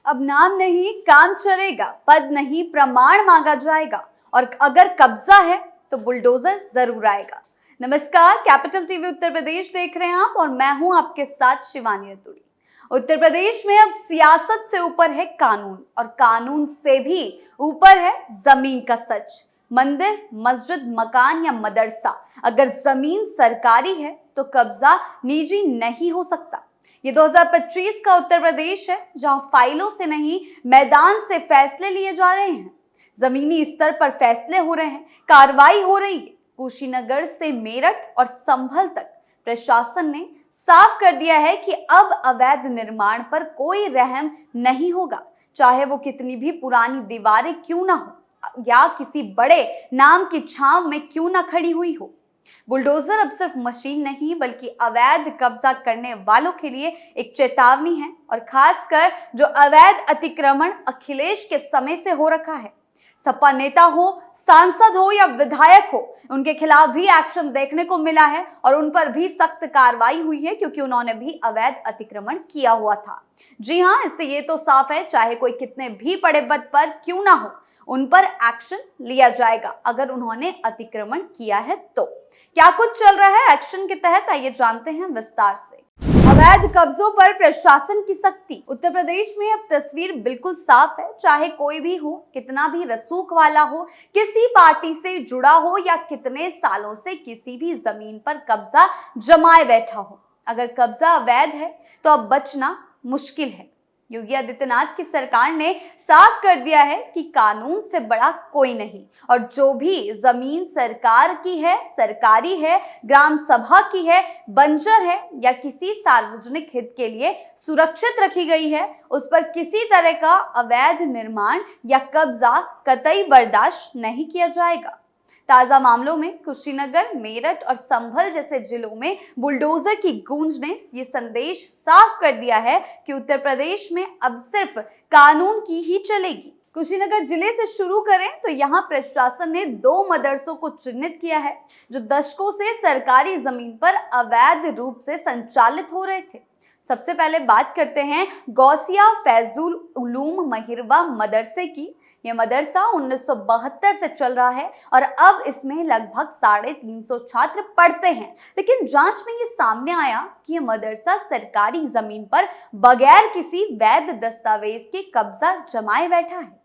अब नाम नहीं काम चलेगा, पद नहीं प्रमाण मांगा जाएगा, और अगर कब्जा है तो बुलडोजर जरूर आएगा। नमस्कार, कैपिटल टीवी उत्तर प्रदेश देख रहे हैं आप और मैं हूं आपके साथ शिवानी अतुरी। उत्तर प्रदेश में अब सियासत से ऊपर है कानून और कानून से भी ऊपर है जमीन का सच। मंदिर, मस्जिद, मकान या मदरसा, अगर जमीन सरकारी है तो कब्जा निजी नहीं हो सकता। ये 2025 का उत्तर प्रदेश है जहां फाइलों से नहीं मैदान से फैसले लिए जा रहे हैं। जमीनी स्तर पर फैसले हो रहे हैं, कार्रवाई हो रही है। कुशीनगर से मेरठ और संभल तक प्रशासन ने साफ कर दिया है कि अब अवैध निर्माण पर कोई रहम नहीं होगा, चाहे वो कितनी भी पुरानी दीवारें क्यों ना हो या किसी बड़े नाम की छांव में क्यों ना खड़ी हुई हो। बुलडोजर अब सिर्फ मशीन नहीं बल्कि अवैध कब्जा करने वालों के लिए एक चेतावनी है, और खासकर जो अवैध अतिक्रमण अखिलेश के समय से हो रखा है। सपा नेता हो, सांसद हो या विधायक हो, उनके खिलाफ भी एक्शन देखने को मिला है और उन पर भी सख्त कार्रवाई हुई है क्योंकि उन्होंने भी अवैध अतिक्रमण किया हुआ था। जी हाँ, इससे ये तो साफ है चाहे कोई कितने भी बड़े पद पर क्यों ना हो, उन पर एक्शन लिया जाएगा अगर उन्होंने अतिक्रमण किया है तो। क्या कुछ चल रहा है एक्शन के तहत, आइए जानते हैं विस्तार से। अवैध कब्जों पर प्रशासन की सख्ती। उत्तर प्रदेश में अब तस्वीर बिल्कुल साफ है, चाहे कोई भी हो, कितना भी रसूख वाला हो, किसी पार्टी से जुड़ा हो या कितने सालों से किसी भी जमीन पर कब्जा जमाए बैठा हो, अगर कब्जा अवैध है तो अब बचना मुश्किल है। योगी आदित्यनाथ की सरकार ने साफ कर दिया है कि कानून से बड़ा कोई नहीं, और जो भी जमीन सरकार की है, सरकारी है, ग्राम सभा की है, बंजर है या किसी सार्वजनिक हित के लिए सुरक्षित रखी गई है, उस पर किसी तरह का अवैध निर्माण या कब्जा कतई बर्दाश्त नहीं किया जाएगा। ताजा मामलों में कुशीनगर, मेरठ और संभल जैसे जिलों में बुलडोजर की गूंज ने ये संदेश साफ कर दिया है कि उत्तर प्रदेश में अब सिर्फ कानून की ही चलेगी। कुशीनगर जिले से शुरू करें तो यहाँ प्रशासन ने 2 मदरसों को चिन्हित किया है जो दशकों से सरकारी जमीन पर अवैध रूप से संचालित हो रहे थे। सबसे पहले बात करते हैं गौसिया फैजुल उलूम महिरवा मदरसे की। यह मदरसा 1972 से चल रहा है और अब इसमें लगभग 350 छात्र पढ़ते हैं, लेकिन जांच में ये सामने आया कि यह मदरसा सरकारी जमीन पर बगैर किसी वैध दस्तावेज के कब्जा जमाए बैठा है।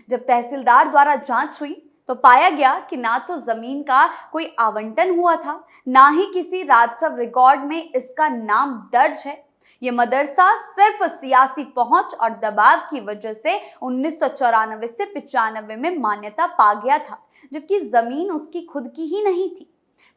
जब तहसीलदार द्वारा जांच हुई तो पाया गया कि ना तो जमीन का कोई आवंटन हुआ था, ना ही किसी राजस्व रिकॉर्ड में इसका नाम दर्ज है। ये मदरसा सिर्फ सियासी पहुंच और दबाव की वजह से 1994 से 95 में मान्यता पा गया था, जबकि जमीन उसकी खुद की ही नहीं थी।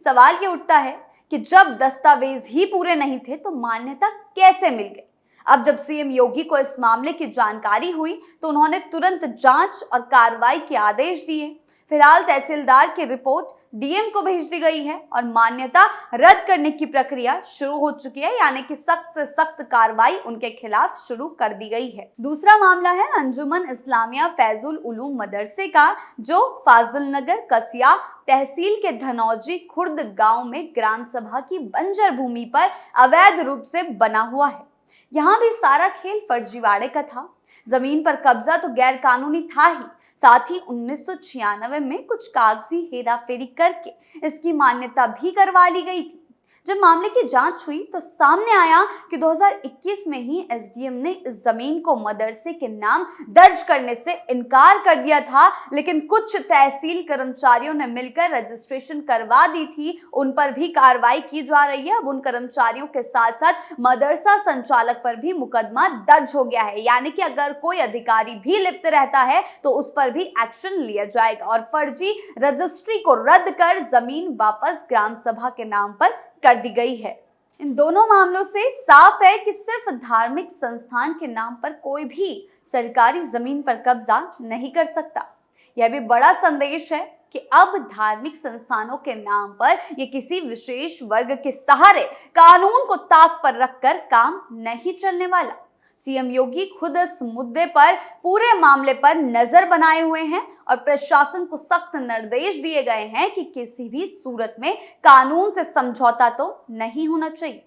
सवाल ये उठता है कि जब दस्तावेज ही पूरे नहीं थे तो मान्यता कैसे मिल गई। अब जब सीएम योगी को इस मामले की जानकारी हुई तो उन्होंने तुरंत जांच और कार्रवाई के आदेश दिए। फिलहाल तहसीलदार की रिपोर्ट डीएम को भेज दी गई है और मान्यता रद्द करने की प्रक्रिया शुरू हो चुकी है, यानी कि सख्त से सख्त कार्रवाई उनके खिलाफ शुरू कर दी गई है। दूसरा मामला है अंजुमन इस्लामिया फैजुल उलूम मदरसे का, जो फाजिल नगर कसिया तहसील के धनौजी खुर्द गांव में ग्राम सभा की बंजर भूमि पर अवैध रूप से बना हुआ है। यहाँ भी सारा खेल फर्जीवाड़े का था। जमीन पर कब्जा तो गैर कानूनी था ही, साथ ही 1996 में कुछ कागजी हेराफेरी करके इसकी मान्यता भी करवा ली गई थी। जब मामले की जांच हुई तो सामने आया कि 2021 में ही एसडीएम ने इस जमीन को मदरसे के नाम दर्ज करने से इनकार कर दिया था, लेकिन कुछ तहसील कर्मचारियों ने मिलकर रजिस्ट्रेशन करवा दी थी। उन पर भी कार्रवाई की जा रही है। अब उन कर्मचारियों के साथ साथ मदरसा संचालक पर भी मुकदमा दर्ज हो गया है, यानी कि अगर कोई अधिकारी भी लिप्त रहता है तो उस पर भी एक्शन लिया जाएगा और फर्जी रजिस्ट्री को रद्द कर जमीन वापस ग्राम सभा के नाम पर कर दी गई है। इन दोनों मामलों से साफ है कि सिर्फ धार्मिक संस्थान के नाम पर कोई भी सरकारी जमीन पर कब्जा नहीं कर सकता। यह भी बड़ा संदेश है कि अब धार्मिक संस्थानों के नाम पर ये किसी विशेष वर्ग के सहारे कानून को ताक पर रखकर काम नहीं चलने वाला। सीएम योगी खुद इस मुद्दे पर पूरे मामले पर नजर बनाए हुए हैं और प्रशासन को सख्त निर्देश दिए गए हैं कि किसी भी सूरत में कानून से समझौता तो नहीं होना चाहिए।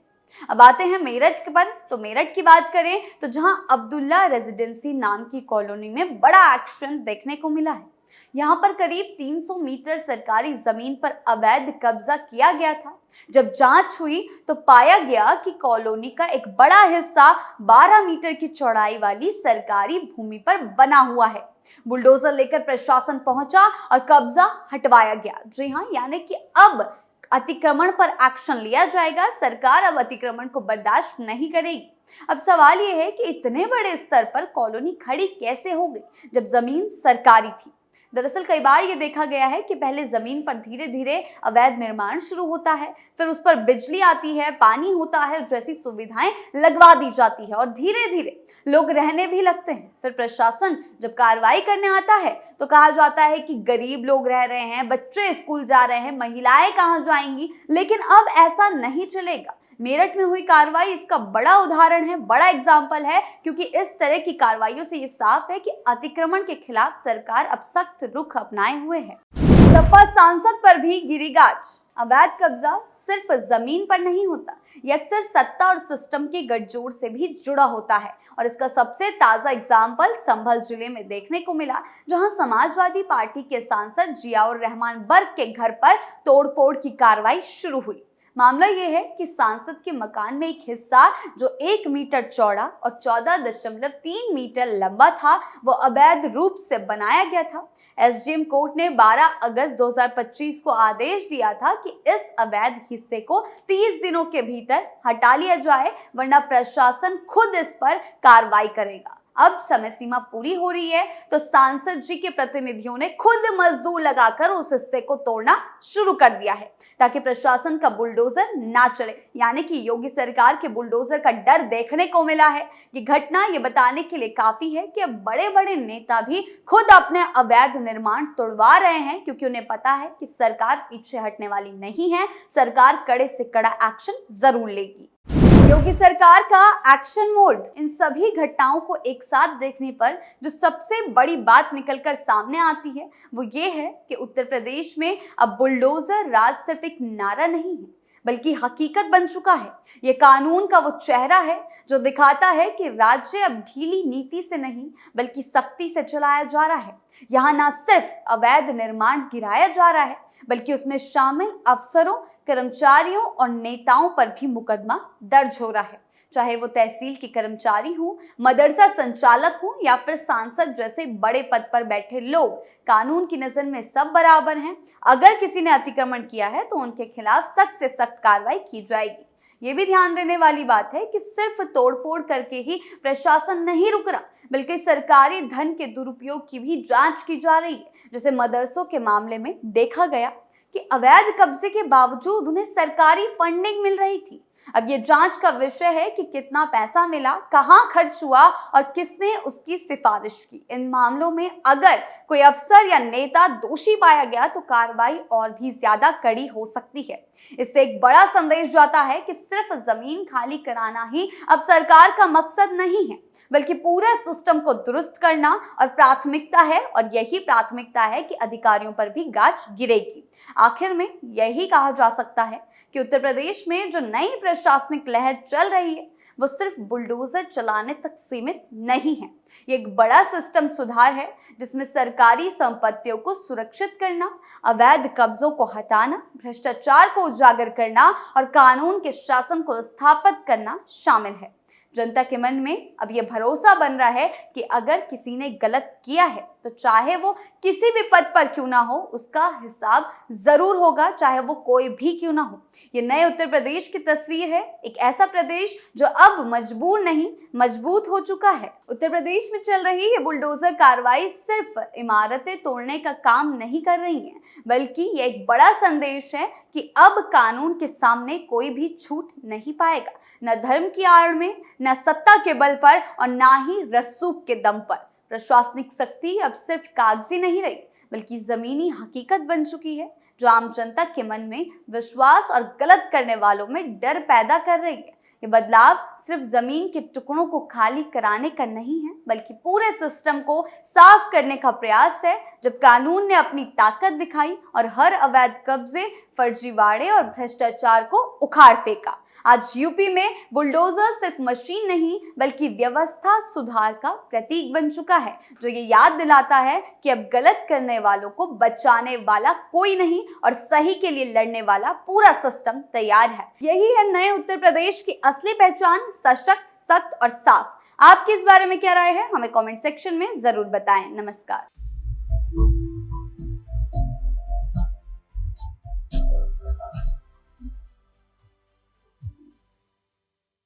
अब आते हैं मेरठ पर। तो मेरठ की बात करें तो जहां अब्दुल्ला रेजिडेंसी नाम की कॉलोनी में बड़ा एक्शन देखने को मिला है। यहाँ पर करीब 300 मीटर सरकारी जमीन पर अवैध कब्जा किया गया था। जब जांच हुई तो पाया गया कि कॉलोनी का एक बड़ा हिस्सा 12 मीटर की चौड़ाई वाली सरकारी भूमि पर बना हुआ है। बुलडोजर लेकर प्रशासन पहुंचा और कब्जा हटवाया गया। जी हाँ, यानी कि अब अतिक्रमण पर एक्शन लिया जाएगा। सरकार अब अतिक्रमण को बर्दाश्त नहीं करेगी। अब सवाल यह है कि इतने बड़े स्तर पर कॉलोनी खड़ी कैसे हो गई जब जमीन सरकारी थी। दरअसल कई बार ये देखा गया है कि पहले जमीन पर धीरे धीरे अवैध निर्माण शुरू होता है, फिर उस पर बिजली आती है, पानी होता है, जैसी सुविधाएं लगवा दी जाती है और धीरे धीरे लोग रहने भी लगते हैं। फिर प्रशासन जब कार्रवाई करने आता है तो कहा जाता है कि गरीब लोग रह रहे हैं, बच्चे स्कूल जा रहे हैं, महिलाएं कहां जाएंगी। लेकिन अब ऐसा नहीं चलेगा। मेरठ में हुई कार्रवाई इसका बड़ा उदाहरण है, बड़ा एग्जाम्पल है, क्योंकि इस तरह की कार्रवाइयों से ये साफ है कि अतिक्रमण के खिलाफ सरकार अब सख्त रुख अपनाए हुए है। सपा सांसद पर भी गिरी गाज। अवैध कब्जा सिर्फ जमीन पर नहीं होता, ये अक्सर सत्ता और सिस्टम की गठजोड़ से भी जुड़ा होता है। और इसका सबसे ताजा एग्जाम्पल संभल जिले में देखने को मिला, जहां समाजवादी पार्टी के सांसद जियाउर रहमान बर्क के घर पर तोड़फोड़ की कार्रवाई शुरू हुई। मामला यह है कि सांसद के मकान में एक हिस्सा जो 1 मीटर चौड़ा और 14.3 मीटर लंबा था, वो अवैध रूप से बनाया गया था। एसडीएम कोर्ट ने 12 अगस्त 2025 को आदेश दिया था कि इस अवैध हिस्से को 30 दिनों के भीतर हटा लिया जाए, वरना प्रशासन खुद इस पर कार्रवाई करेगा। अब समय सीमा पूरी हो रही है तो सांसद जी के प्रतिनिधियों ने खुद मजदूर लगाकर उस हिस्से को तोड़ना शुरू कर दिया है, ताकि प्रशासन का बुलडोजर ना चले। यानी कि योगी सरकार के बुलडोजर का डर देखने को मिला है। ये घटना ये बताने के लिए काफी है कि अब बड़े बड़े नेता भी खुद अपने अवैध निर्माण तोड़वा रहे हैं, क्योंकि उन्हें पता है कि सरकार पीछे हटने वाली नहीं है। सरकार कड़े से कड़ा एक्शन जरूर लेगी। योगी सरकार का एक्शन मोड। इन सभी घटनाओं को एक साथ देखने पर जो सबसे बड़ी बात निकलकर सामने आती है वो ये है कि उत्तर प्रदेश में अब बुलडोजर राज सिर्फ एक नारा नहीं है, बल्कि हकीकत बन चुका है। ये कानून का वो चेहरा है जो दिखाता है कि राज्य अब ढीली नीति से नहीं बल्कि सख्ती से चलाया जा रहा है। यहाँ न सिर्फ अवैध निर्माण गिराया जा रहा है, बल्कि उसमें शामिल अफसरों, कर्मचारियों और नेताओं पर भी मुकदमा दर्ज हो रहा है। चाहे वो तहसील के कर्मचारी हों, मदरसा संचालक हों या फिर सांसद जैसे बड़े पद पर बैठे लोग, कानून की नजर में सब बराबर हैं। अगर किसी ने अतिक्रमण किया है तो उनके खिलाफ सख्त से सख्त कार्रवाई की जाएगी। ये भी ध्यान देने वाली बात है कि सिर्फ तोड़फोड़ करके ही प्रशासन नहीं रुक रहा, बल्कि सरकारी धन के दुरुपयोग की भी जांच की जा रही है। जैसे मदरसों के मामले में देखा गया कि अवैध कब्जे के बावजूद उन्हें सरकारी फंडिंग मिल रही थी। अब ये जांच का विषय है कि कितना पैसा मिला, कहां खर्च हुआ और किसने उसकी सिफारिश की। इन मामलों में अगर कोई अफसर या नेता दोषी पाया गया तो कार्रवाई और भी ज्यादा कड़ी हो सकती है। इससे एक बड़ा संदेश जाता है कि सिर्फ जमीन खाली कराना ही अब सरकार का मकसद नहीं है, बल्कि पूरे सिस्टम को दुरुस्त करना और प्राथमिकता है। और यही प्राथमिकता है कि अधिकारियों पर भी गाज गिरेगी। आखिर में यही कहा जा सकता है कि उत्तर प्रदेश में जो नई प्रशासनिक लहर चल रही है वो सिर्फ बुलडोजर चलाने तक सीमित नहीं है। ये एक बड़ा सिस्टम सुधार है जिसमें सरकारी संपत्तियों को सुरक्षित करना, अवैध कब्जों को हटाना, भ्रष्टाचार को उजागर करना और कानून के शासन को स्थापित करना शामिल है। जनता के मन में अब यह भरोसा बन रहा है कि अगर किसी ने गलत किया है तो चाहे वो किसी भी पद पर क्यों ना हो, उसका हिसाब जरूर होगा, चाहे वो कोई भी क्यों ना हो। ये नए उत्तर प्रदेश की तस्वीर है, एक ऐसा प्रदेश जो अब मजबूर नहीं मजबूत हो चुका है। उत्तर प्रदेश में चल रही ये बुलडोजर कार्रवाई सिर्फ इमारतें तोड़ने का काम नहीं कर रही है, बल्कि ये एक बड़ा संदेश है कि अब कानून के सामने कोई भी छूट नहीं पाएगा, न धर्म की आड़ में, न सत्ता के बल पर और ना ही रसूख के दम पर। प्रशासनिक शक्ति अब सिर्फ कागजी नहीं रही, बल्कि जमीनी हकीकत बन चुकी है, जो आम जनता के मन में विश्वास और गलत करने वालों में डर पैदा कर रही है। ये बदलाव सिर्फ जमीन के टुकड़ों को खाली कराने का नहीं है, बल्कि पूरे सिस्टम को साफ करने का प्रयास है। जब कानून ने अपनी ताकत दिखाई और हर अवैध कब्जे, फर्जीवाड़े और भ्रष्टाचार को उखाड़ फेंका। आज यूपी में बुलडोजर सिर्फ मशीन नहीं बल्कि व्यवस्था सुधार का प्रतीक बन चुका है, जो ये याद दिलाता है कि अब गलत करने वालों को बचाने वाला कोई नहीं और सही के लिए लड़ने वाला पूरा सिस्टम तैयार है। यही है नए उत्तर प्रदेश की असली पहचान, सशक्त, सख्त और साफ। आपकी इस बारे में क्या राय है, हमें कमेंट सेक्शन में जरूर बताएं। नमस्कार।